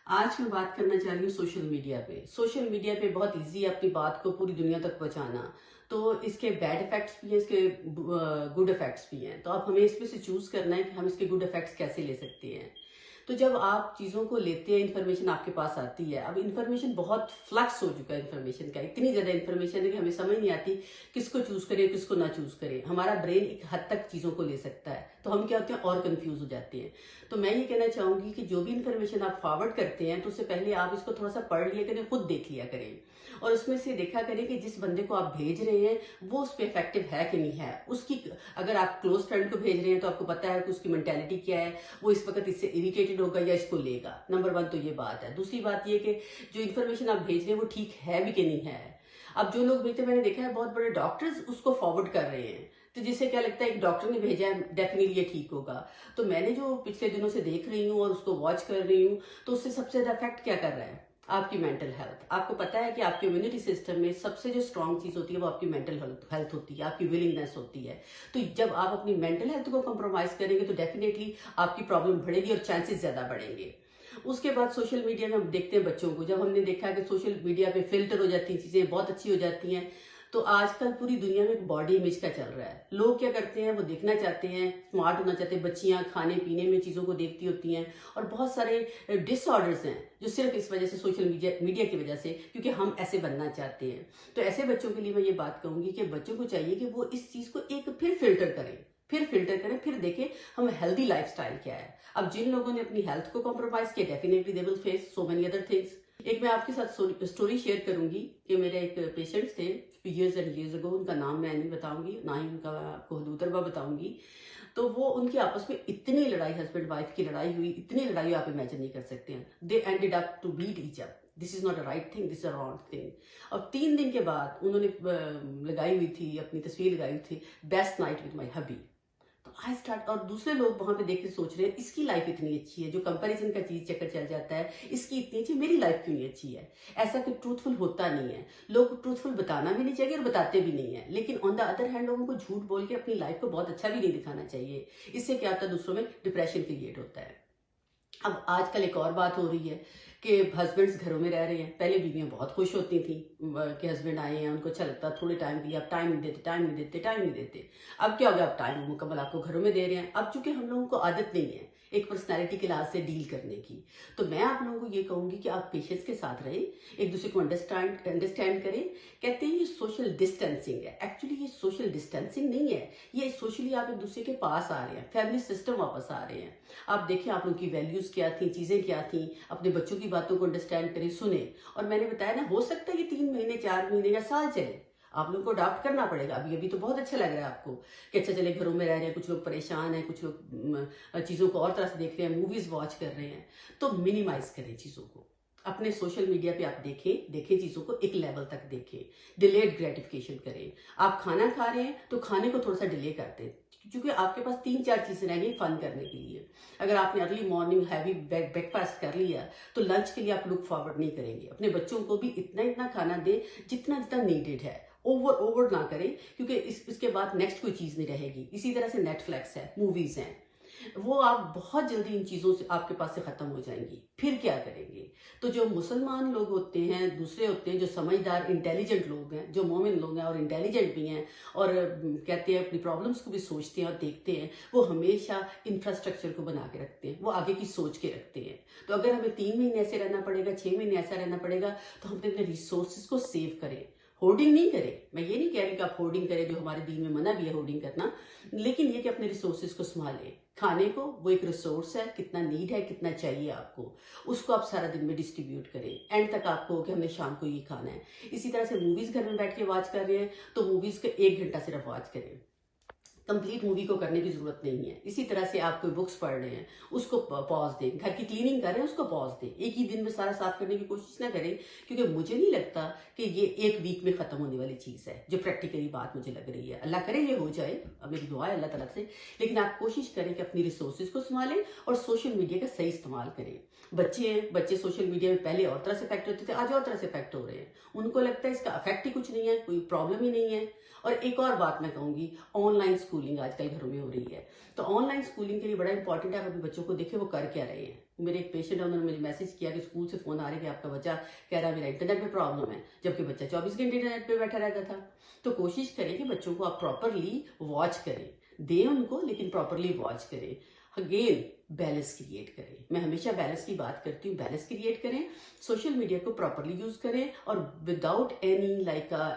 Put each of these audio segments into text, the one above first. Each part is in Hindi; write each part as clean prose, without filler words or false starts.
आज मैं बात करना चाह रही हूँ सोशल मीडिया पे। सोशल मीडिया पे बहुत इजी है अपनी बात को पूरी दुनिया तक पहुंचाना। तो इसके बैड इफेक्ट्स भी हैं, इसके गुड इफेक्ट्स भी हैं। तो अब हमें इसमें से चूज करना है कि हम इसके गुड इफेक्ट्स कैसे ले सकते हैं। तो जब आप चीज़ों को लेते हैं, इन्फॉर्मेशन आपके पास आती है। अब इन्फॉर्मेशन बहुत फ्लक्स हो चुका है इन्फॉर्मेशन का, इतनी ज़्यादा इन्फॉर्मेशन है कि हमें समझ नहीं आती किसको चूज करें किसको ना चूज करें। हमारा ब्रेन एक हद तक चीज़ों को ले सकता है, तो हम क्या होते हैं और कंफ्यूज हो जाते हैं। तो मैं ये कहना चाहूंगी कि जो भी इन्फॉर्मेशन आप फॉरवर्ड करते हैं तो उससे पहले आप इसको थोड़ा सा पढ़ लिया करें, खुद देख लिया करें और उसमें से देखा करें कि जिस बंदे को आप भेज रहे हैं वो उस पर इफेक्टिव है कि नहीं है। उसकी अगर आप क्लोज फ्रेंड को भेज रहे हैं तो आपको पता है कि उसकी मेंटेलिटी क्या है, वो इस वक्त इससे इरिटेटेड होगा या इसको लेगा। नंबर वन तो ये बात है। दूसरी बात ये कि जो इन्फॉर्मेशन आप भेज रहे हैं वो ठीक है भी कि नहीं है। अब जो लोग भेजते, मैंने देखा है बहुत बड़े डॉक्टर्स उसको फॉरवर्ड कर रहे हैं, तो जिससे क्या लगता है एक डॉक्टर ने भेजा है डेफिनेटली ये ठीक होगा। तो मैंने जो पिछले दिनों से देख रही हूँ और उसको वॉच कर रही हूँ, तो उससे सबसे ज्यादा इफेक्ट क्या कर रहा है, आपकी मेंटल हेल्थ। आपको पता है कि आपके इम्यूनिटी सिस्टम में सबसे जो स्ट्रांग चीज होती है वो आपकी मेंटल हेल्थ होती है, आपकी विलिंगनेस होती है। तो जब आप अपनी मेंटल हेल्थ को कॉम्प्रोमाइज करेंगे तो डेफिनेटली आपकी प्रॉब्लम बढ़ेगी और चांसेस ज्यादा बढ़ेंगे। उसके बाद सोशल मीडिया में हम देखते हैं बच्चों को, जब हमने देखा कि सोशल मीडिया पे फिल्टर हो जाती हैं चीजें, बहुत अच्छी हो जाती हैं। तो आजकल पूरी दुनिया में एक बॉडी इमेज का चल रहा है। लोग क्या करते हैं, वो दिखना चाहते हैं, स्मार्ट होना चाहते हैं। बच्चियां खाने पीने में चीजों को देखती होती हैं और बहुत सारे डिसऑर्डर्स हैं जो सिर्फ इस वजह से, सोशल मीडिया की वजह से, क्योंकि हम ऐसे बनना चाहते हैं। तो ऐसे बच्चों के लिए मैं ये बात कहूंगी कि बच्चों को चाहिए कि वो इस चीज को एक फिर देखें हम हेल्दी लाइफस्टाइल क्या है। अब जिन लोगों ने अपनी हेल्थ को कॉम्प्रोमाइज किया, definitely they will face so many other things. एक मैं आपके साथ स्टोरी शेयर करूंगी कि मेरे एक पेशेंट्स थे इयर्स एंड इयर्स अगो। उनका नाम मैं नहीं बताऊंगी, ना ही उनका आपको हदूतरबा बताऊंगी। तो वो उनकी आपस में इतनी लड़ाई, हस्बैंड वाइफ की लड़ाई हुई, इतनी लड़ाई आप इमेजिन नहीं कर सकते हैं। They ended up to beat each other. This is not a right thing, this is a wrong thing. और 3 दिन के बाद उन्होंने लगाई हुई थी, अपनी तस्वीर लगाई हुई थी, बेस्ट नाइट विद माई हबी। तो आई स्टार्ट, और दूसरे लोग वहां पे देख के सोच रहे हैं इसकी लाइफ इतनी अच्छी है, जो कंपैरिजन का चीज चक्कर चल जाता है, इसकी इतनी अच्छी, मेरी लाइफ क्यों नहीं अच्छी है। ऐसा कोई ट्रूथफुल होता नहीं है। लोग ट्रूथफुल बताना भी नहीं चाहिए और बताते भी नहीं है, लेकिन ऑन द अदर हैंड लोगों को झूठ बोल के अपनी लाइफ को बहुत अच्छा भी नहीं दिखाना चाहिए। इससे क्या होता है, दूसरों में डिप्रेशन क्रिएट होता है। अब आजकल एक और बात हो रही है कि हस्बैंड्स घरों में रह रहे हैं। पहले बीवियां बहुत खुश होती थी कि हस्बैंड आए हैं, उनको अच्छा लगता थोड़े टाइम के लिए। अब टाइम नहीं देते, टाइम नहीं देते, टाइम नहीं देते। अब क्या हो गया, अब टाइम मुकम्मल आपको घरों में दे रहे हैं। अब चूंकि हम लोगों को आदत नहीं है एक पर्सनैलिटी के लिहाज से डील करने की, तो मैं आप लोगों को ये कहूंगी कि आप पेशेंस के साथ रहें, एक दूसरे को अंडरस्टैंड करें। कहते हैं ये सोशल डिस्टेंसिंग है, एक्चुअली ये सोशल डिस्टेंसिंग नहीं है, ये सोशली आप एक दूसरे के पास आ रहे हैं, फैमिली सिस्टम वापस आ रहे हैं। आप देखिए आप लोगों की वैल्यूज क्या थी, चीजें क्या थी, अपने बच्चों की बातों को अंडरस्टैंड करें, सुने। और मैंने बताया ना, हो सकता है कि 3 महीने 4 महीने या साल चले, आप लोगों को अडॉप्ट करना पड़ेगा। अभी अभी तो बहुत अच्छा लग रहा है आपको कि अच्छा चले, घरों में रह रहे हैं, कुछ लोग परेशान हैं, कुछ लोग चीजों को और तरह से देख रहे हैं, मूवीज वॉच कर रहे हैं। तो मिनिमाइज करें चीजों को। अपने सोशल मीडिया पे आप देखें चीजों को एक लेवल तक देखें, डिलेड ग्रेटिफिकेशन करें। आप खाना खा रहे हैं तो खाने को थोड़ा सा डिले कर दें, क्योंकि आपके पास 3-4 चीजें रहेंगी फन करने के लिए। अगर आपने अर्ली मॉर्निंग हैवी ब्रेकफास्ट कर लिया तो लंच के लिए आप लुक फॉरवर्ड नहीं करेंगे। अपने बच्चों को भी इतना इतना खाना दे जितना जितना नीडेड है, ओवर ना करें, क्योंकि इसके बाद नेक्स्ट कोई चीज नहीं रहेगी। इसी तरह से नेटफ्लिक्स है, मूवीज हैं, वो आप बहुत जल्दी इन चीजों से आपके पास से खत्म हो जाएंगी। फिर क्या करेंगे। तो जो मुसलमान लोग होते हैं, दूसरे होते हैं जो समझदार इंटेलिजेंट लोग हैं, जो मोमिन लोग हैं और इंटेलिजेंट भी हैं और कहते हैं अपनी प्रॉब्लम्स को भी सोचते हैं और देखते हैं, वो हमेशा इंफ्रास्ट्रक्चर को बना के रखते हैं, वो आगे की सोच के रखते हैं। तो अगर हमें 3 महीने ऐसे रहना पड़ेगा, 6 महीने ऐसा रहना पड़ेगा, तो हम अपने रिसोर्सेज को सेव करें। होर्डिंग नहीं करें, मैं ये नहीं कह रही कि आप होर्डिंग करें, जो हमारे दीन में मना भी है होर्डिंग करना, लेकिन ये कि अपने रिसोर्सेज को संभालें। खाने को, वो एक रिसोर्स है, कितना नीड है, कितना चाहिए आपको, उसको आप सारा दिन में डिस्ट्रीब्यूट करें। एंड तक आपको कि हमने शाम को ये खाना है। इसी तरह से मूवीज घर में बैठ के वॉच कर रहे हैं तो मूवीज का 1 घंटा सिर्फ वॉच करें, कंप्लीट मूवी को करने की जरूरत नहीं है। इसी तरह से आप कोई बुक्स पढ़ रहे हैं, उसको पॉज दें। घर की क्लीनिंग कर रहे हैं, उसको पॉज दें। एक ही दिन में सारा साफ करने की कोशिश ना करें, क्योंकि मुझे नहीं लगता कि ये एक वीक में खत्म होने वाली चीज है, जो प्रैक्टिकली बात मुझे लग रही है। अल्लाह करे ये हो जाए, अब मेरी दुआ है अल्लाह ताला से। लेकिन आप कोशिश करें कि अपनी रिसोर्सेज को संभालें और सोशल मीडिया का सही इस्तेमाल करें। बच्चे हैं, बच्चे सोशल मीडिया में पहले और तरह से इफेक्ट होते थे, आज और तरह से इफेक्ट हो रहे हैं। उनको लगता है इसका इफेक्ट ही कुछ नहीं है, कोई प्रॉब्लम ही नहीं है। और एक और बात मैं कहूंगी, ऑनलाइन स्कूलिंग आजकल घरों में हो रही है। तो ऑनलाइन स्कूलिंग के लिए बड़ा इंपॉर्टेंट है, आप अपने बच्चों को देखें वो कर क्या रहे हैं। मेरे एक पेशेंट है, उन्होंने मुझे मैसेज किया कि स्कूल से फोन आ रहा है कि आपका बच्चा कह रहा है मेरा इंटरनेट में प्रॉब्लम है, जबकि बच्चा 24 घंटे इंटरनेट पे बैठा रहता था। तो कोशिश करें कि बच्चों को आप प्रॉपरली वॉच करें, दें उनको, लेकिन प्रॉपरली वॉच करें। अगेन बैलेंस क्रिएट करें, मैं हमेशा बैलेंस की बात करती हूँ, बैलेंस क्रिएट करें, सोशल मीडिया को प्रॉपरली यूज करें और विदाउट एनी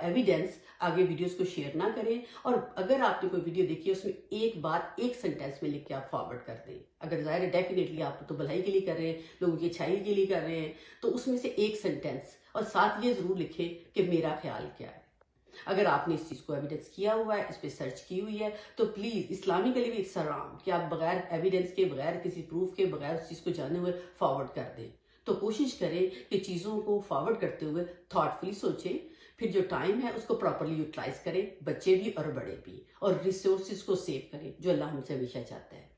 एविडेंस आगे वीडियोस को शेयर ना करें। और अगर आपने कोई वीडियो देखी है उसमें एक बात एक सेंटेंस में लिख के आप फॉरवर्ड कर दें। अगर जाहिर है डेफिनेटली आप तो भलाई के लिए कर रहे हैं, लोगों की अच्छाई के लिए कर रहे हैं, तो उसमें से एक सेंटेंस और साथ ये जरूर लिखें कि मेरा ख्याल क्या है। अगर आपने इस चीज को एविडेंस किया हुआ है, इस पे सर्च की हुई है, तो प्लीज इस्लामिकली भी इट्स हराम कि आप बगैर एविडेंस के, बगैर किसी प्रूफ के, बगैर उस चीज को जाने हुए फॉरवर्ड कर दें। तो कोशिश करें कि चीजों को फॉरवर्ड करते हुए थॉटफुली सोचें, फिर जो टाइम है उसको प्रॉपरली यूटिलाइज करें, बच्चे भी और बड़े भी, और रिसोर्सेज को सेव करें जो अल्लाह हमसे हमेशा चाहता है।